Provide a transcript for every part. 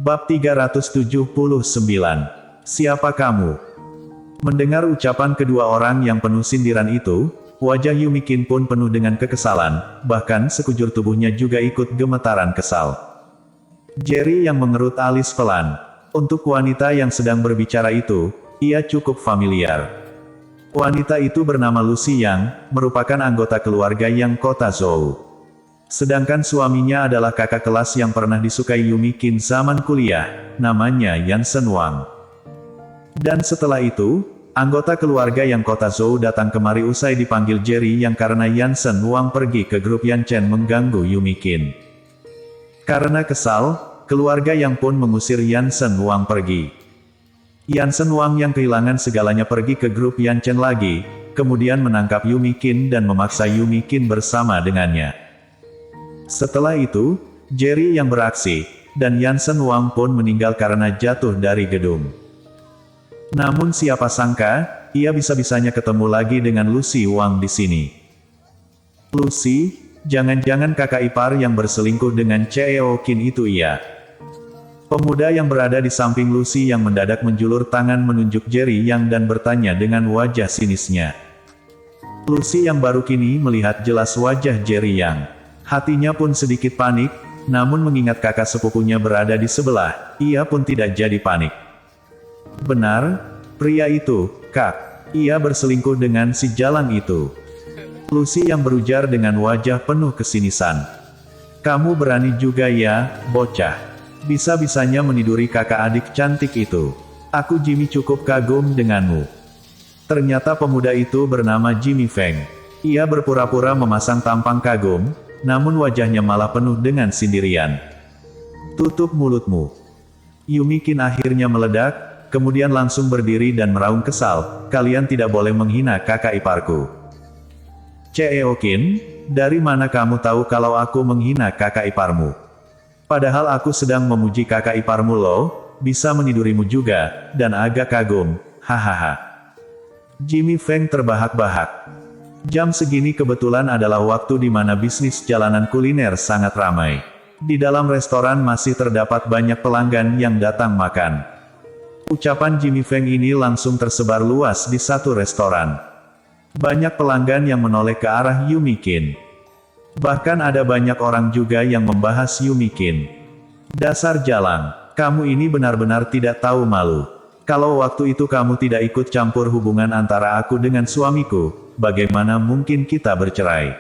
Bab 379. Siapa kamu? Mendengar ucapan kedua orang yang penuh sindiran itu, wajah Yumikin pun penuh dengan kekesalan, bahkan sekujur tubuhnya juga ikut gemetaran kesal. Jerry yang mengerut alis pelan. Untuk wanita yang sedang berbicara itu, ia cukup familiar. Wanita itu bernama Lucy Yang, merupakan anggota keluarga yang kota Zhou. Sedangkan suaminya adalah kakak kelas yang pernah disukai Yumikin zaman kuliah, namanya Yansen Wang. Dan setelah itu, anggota keluarga yang kota Zhou datang kemari usai dipanggil Jerry yang karena Yansen Wang pergi ke grup Yanchen mengganggu Yumikin. Karena kesal, keluarga yang pun mengusir Yansen Wang pergi. Yansen Wang yang kehilangan segalanya pergi ke grup Yanchen lagi, kemudian menangkap Yumikin dan memaksa Yumikin bersama dengannya. Setelah itu, Jerry yang beraksi, dan Yansen Wang pun meninggal karena jatuh dari gedung. Namun siapa sangka, ia bisa-bisanya ketemu lagi dengan Lucy Wang di sini. Lucy, jangan-jangan kakak ipar yang berselingkuh dengan Cheo Qin itu iya. Pemuda yang berada di samping Lucy yang mendadak menjulur tangan menunjuk Jerry Yang dan bertanya dengan wajah sinisnya. Lucy yang baru kini melihat jelas wajah Jerry Yang. Hatinya pun sedikit panik, namun mengingat kakak sepupunya berada di sebelah, ia pun tidak jadi panik. Benar, pria itu, Kak. Ia berselingkuh dengan si jalang itu. Lucy yang berujar dengan wajah penuh kesinisan. Kamu berani juga ya, bocah. Bisa-bisanya meniduri kakak adik cantik itu. Aku Jimmy cukup kagum denganmu. Ternyata pemuda itu bernama Jimmy Feng. Ia berpura-pura memasang tampang kagum, namun wajahnya malah penuh dengan sindirian. Tutup mulutmu. Yumikin akhirnya meledak, kemudian langsung berdiri dan meraung kesal, kalian tidak boleh menghina kakak iparku. Cheo Qin, dari mana kamu tahu kalau aku menghina kakak iparmu? Padahal aku sedang memuji kakak iparmu loh, bisa menidurimu juga, dan agak kagum, hahaha. Jimmy Feng terbahak-bahak. Jam segini kebetulan adalah waktu di mana bisnis jalanan kuliner sangat ramai. Di dalam restoran masih terdapat banyak pelanggan yang datang makan. Ucapan Jimmy Feng ini langsung tersebar luas di satu restoran. Banyak pelanggan yang menoleh ke arah Yumikin. Bahkan ada banyak orang juga yang membahas Yumikin. Dasar jalang, kamu ini benar-benar tidak tahu malu. Kalau waktu itu kamu tidak ikut campur hubungan antara aku dengan suamiku, bagaimana mungkin kita bercerai?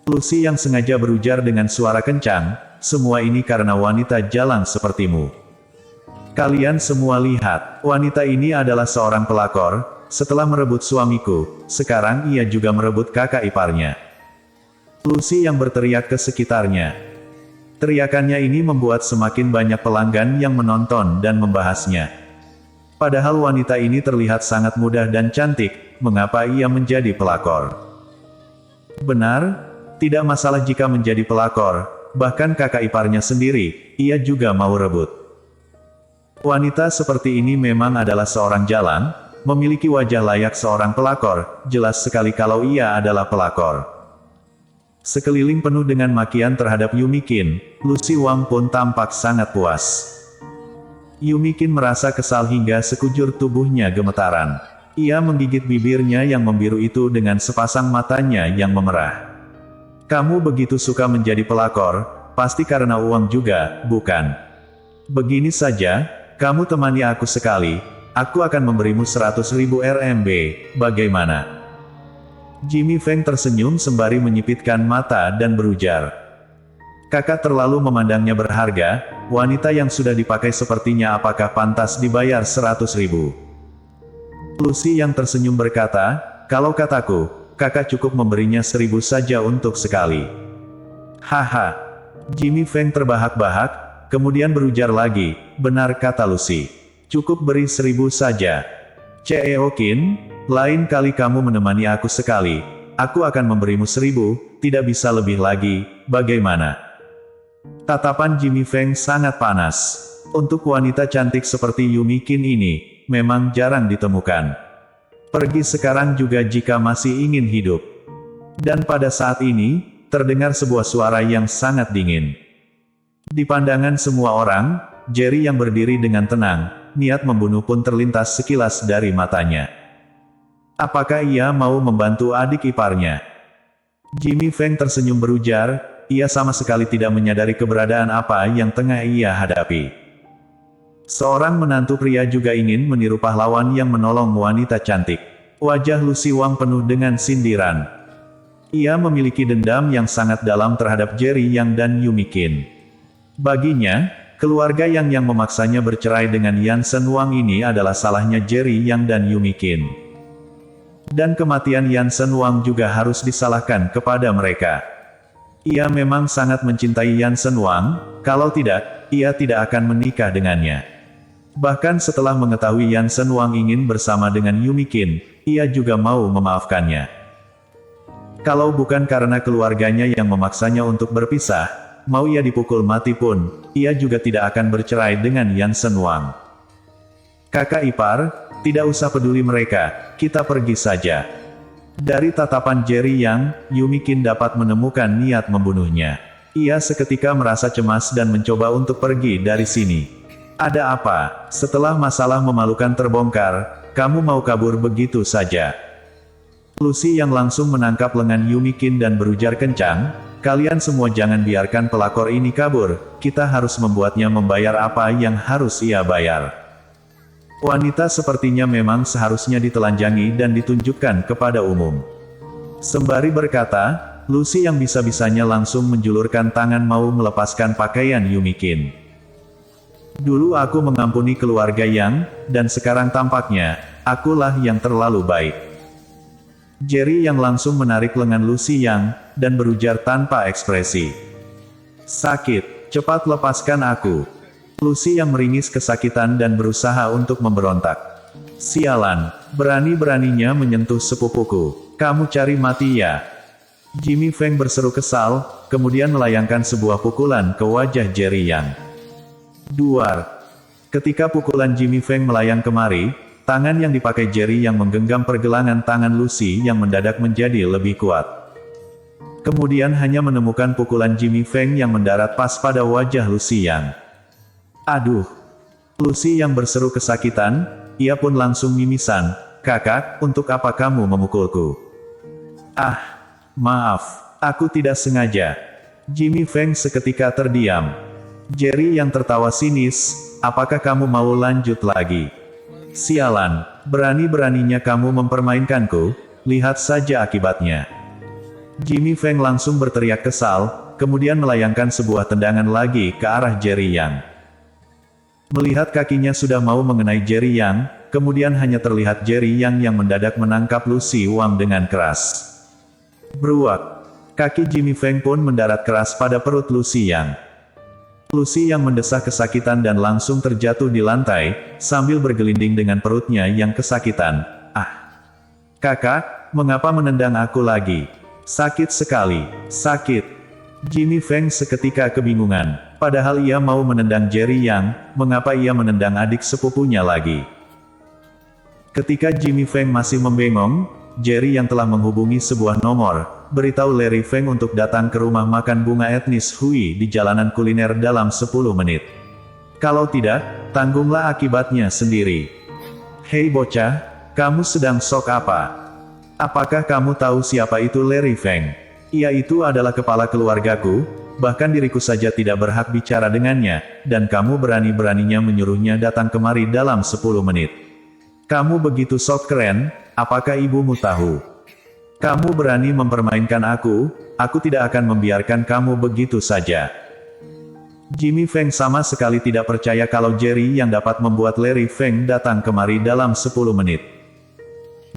Lucy yang sengaja berujar dengan suara kencang, semua ini karena wanita jalang sepertimu. Kalian semua lihat, wanita ini adalah seorang pelakor, setelah merebut suamiku, sekarang ia juga merebut kakak iparnya. Lucy yang berteriak ke sekitarnya. Teriakannya ini membuat semakin banyak pelanggan yang menonton dan membahasnya. Padahal wanita ini terlihat sangat mudah dan cantik, mengapa ia menjadi pelakor? Benar, tidak masalah jika menjadi pelakor, bahkan kakak iparnya sendiri, ia juga mau rebut. Wanita seperti ini memang adalah seorang jalang, memiliki wajah layak seorang pelakor, jelas sekali kalau ia adalah pelakor. Sekeliling penuh dengan makian terhadap Yumikin, Lucy Wang pun tampak sangat puas. Yumikin merasa kesal hingga sekujur tubuhnya gemetaran. Ia menggigit bibirnya yang membiru itu dengan sepasang matanya yang memerah. Kamu begitu suka menjadi pelakor, pasti karena uang juga, bukan? Begini saja, kamu temani aku sekali, aku akan memberimu 100.000 RMB, bagaimana? Jimmy Feng tersenyum sembari menyipitkan mata dan berujar. Kakak terlalu memandangnya berharga, wanita yang sudah dipakai sepertinya apakah pantas dibayar 100.000? Lucy yang tersenyum berkata, kalau kataku, kakak cukup memberinya 1.000 saja untuk sekali. Haha. Jimmy Feng terbahak-bahak, kemudian berujar lagi, benar kata Lucy. Cukup beri 1.000 saja. Cheo Qin, lain kali kamu menemani aku sekali, aku akan memberimu 1.000, tidak bisa lebih lagi, bagaimana? Tatapan Jimmy Feng sangat panas. Untuk wanita cantik seperti Yumikin ini, memang jarang ditemukan. Pergi sekarang juga jika masih ingin hidup. Dan pada saat ini, terdengar sebuah suara yang sangat dingin. Di pandangan semua orang, Jerry yang berdiri dengan tenang, niat membunuh pun terlintas sekilas dari matanya. Apakah ia mau membantu adik iparnya? Jimmy Feng tersenyum berujar, ia sama sekali tidak menyadari keberadaan apa yang tengah ia hadapi. Seorang menantu pria juga ingin meniru pahlawan yang menolong wanita cantik. Wajah Lucy Wang penuh dengan sindiran. Ia memiliki dendam yang sangat dalam terhadap Jerry Yang dan Yumi Qin. Baginya, keluarga yang memaksanya bercerai dengan Yansen Wang ini adalah salahnya Jerry Yang dan Yumi Qin. Dan kematian Yansen Wang juga harus disalahkan kepada mereka. Ia memang sangat mencintai Yansen Wang, kalau tidak, ia tidak akan menikah dengannya. Bahkan setelah mengetahui Yansen Wang ingin bersama dengan Yumi Qin, ia juga mau memaafkannya. Kalau bukan karena keluarganya yang memaksanya untuk berpisah, mau ia dipukul mati pun, ia juga tidak akan bercerai dengan Yansen Wang. Kakak ipar, tidak usah peduli mereka, kita pergi saja. Dari tatapan Jerry Yang, Yumi Qin dapat menemukan niat membunuhnya. Ia seketika merasa cemas dan mencoba untuk pergi dari sini. Ada apa? Setelah masalah memalukan terbongkar, kamu mau kabur begitu saja? Lucy yang langsung menangkap lengan Yumi Qin dan berujar kencang, kalian semua jangan biarkan pelakor ini kabur, kita harus membuatnya membayar apa yang harus ia bayar. Wanita sepertinya memang seharusnya ditelanjangi dan ditunjukkan kepada umum. Sembari berkata, Lucy yang bisa-bisanya langsung menjulurkan tangan mau melepaskan pakaian Yumi Qin. Dulu aku mengampuni keluarga Yang, dan sekarang tampaknya, akulah yang terlalu baik. Jerry yang langsung menarik lengan Lucy Yang, dan berujar tanpa ekspresi. Sakit, cepat lepaskan aku. Lucy yang meringis kesakitan dan berusaha untuk memberontak. Sialan, berani-beraninya menyentuh sepupuku, kamu cari mati ya. Jimmy Feng berseru kesal, kemudian melayangkan sebuah pukulan ke wajah Jerry Yang. Duar. Ketika pukulan Jimmy Feng melayang kemari, tangan yang dipakai Jerry yang menggenggam pergelangan tangan Lucy yang mendadak menjadi lebih kuat. Kemudian hanya menemukan pukulan Jimmy Feng yang mendarat pas pada wajah Lucy Yang. Aduh! Lucy yang berseru kesakitan, ia pun langsung mimisan, kakak, untuk apa kamu memukulku? Ah! Maaf, aku tidak sengaja. Jimmy Feng seketika terdiam. Jerry yang tertawa sinis, apakah kamu mau lanjut lagi? Sialan, berani-beraninya kamu mempermainkanku, lihat saja akibatnya. Jimmy Feng langsung berteriak kesal, kemudian melayangkan sebuah tendangan lagi ke arah Jerry Yang. Melihat kakinya sudah mau mengenai Jerry Yang, kemudian hanya terlihat Jerry Yang yang mendadak menangkap Lucy Wang dengan keras. Beruak. Kaki Jimmy Feng pun mendarat keras pada perut Lucy Yang. Lucy yang mendesah kesakitan dan langsung terjatuh di lantai, sambil bergelinding dengan perutnya yang kesakitan. Ah! Kakak, mengapa menendang aku lagi? Sakit sekali, sakit. Jimmy Feng seketika kebingungan, padahal ia mau menendang Jerry Yang, mengapa ia menendang adik sepupunya lagi? Ketika Jimmy Feng masih membengong, Jerry yang telah menghubungi sebuah nomor, beritahu Larry Feng untuk datang ke rumah makan bunga etnis Hui di jalanan kuliner dalam 10 menit. Kalau tidak, tanggunglah akibatnya sendiri. Hei bocah, kamu sedang sok apa? Apakah kamu tahu siapa itu Larry Feng? Ia itu adalah kepala keluargaku, bahkan diriku saja tidak berhak bicara dengannya, dan kamu berani-beraninya menyuruhnya datang kemari dalam 10 menit. Kamu begitu sok keren, apakah ibumu tahu? Kamu berani mempermainkan aku tidak akan membiarkan kamu begitu saja. Jimmy Feng sama sekali tidak percaya kalau Jerry yang dapat membuat Larry Feng datang kemari dalam 10 menit.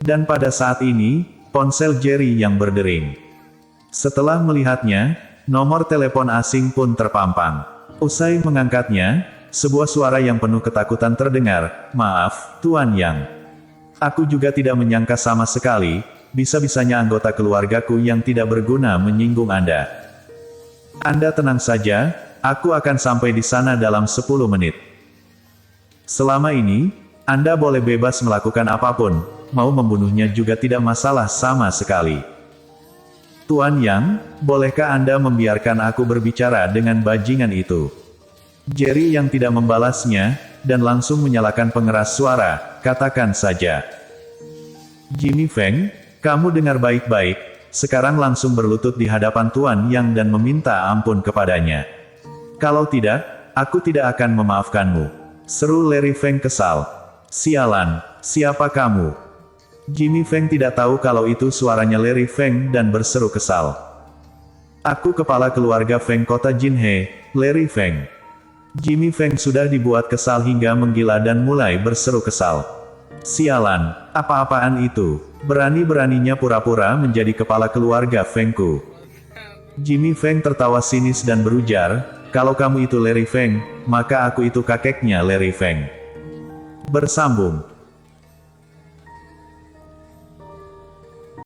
Dan pada saat ini, ponsel Jerry yang berdering. Setelah melihatnya, nomor telepon asing pun terpampang. Usai mengangkatnya, sebuah suara yang penuh ketakutan terdengar, "Maaf, Tuan Yang. Aku juga tidak menyangka sama sekali, bisa-bisanya anggota keluargaku yang tidak berguna menyinggung Anda. Anda tenang saja, aku akan sampai di sana dalam 10 menit. Selama ini, Anda boleh bebas melakukan apapun, mau membunuhnya juga tidak masalah sama sekali. Tuan Yang, bolehkah Anda membiarkan aku berbicara dengan bajingan itu?" Jerry yang tidak membalasnya, dan langsung menyalakan pengeras suara, katakan saja. Jimmy Feng, kamu dengar baik-baik, sekarang langsung berlutut di hadapan Tuan Yang dan meminta ampun kepadanya. Kalau tidak, aku tidak akan memaafkanmu. Seru Larry Feng kesal. Sialan, siapa kamu? Jimmy Feng tidak tahu kalau itu suaranya Larry Feng dan berseru kesal. Aku kepala keluarga Feng kota Jinhe, Larry Feng. Jimmy Feng sudah dibuat kesal hingga menggila dan mulai berseru kesal. Sialan, apa-apaan itu? Berani-beraninya pura-pura menjadi kepala keluarga Fengku. Jimmy Feng tertawa sinis dan berujar, kalau kamu itu Larry Feng, maka aku itu kakeknya Larry Feng. Bersambung.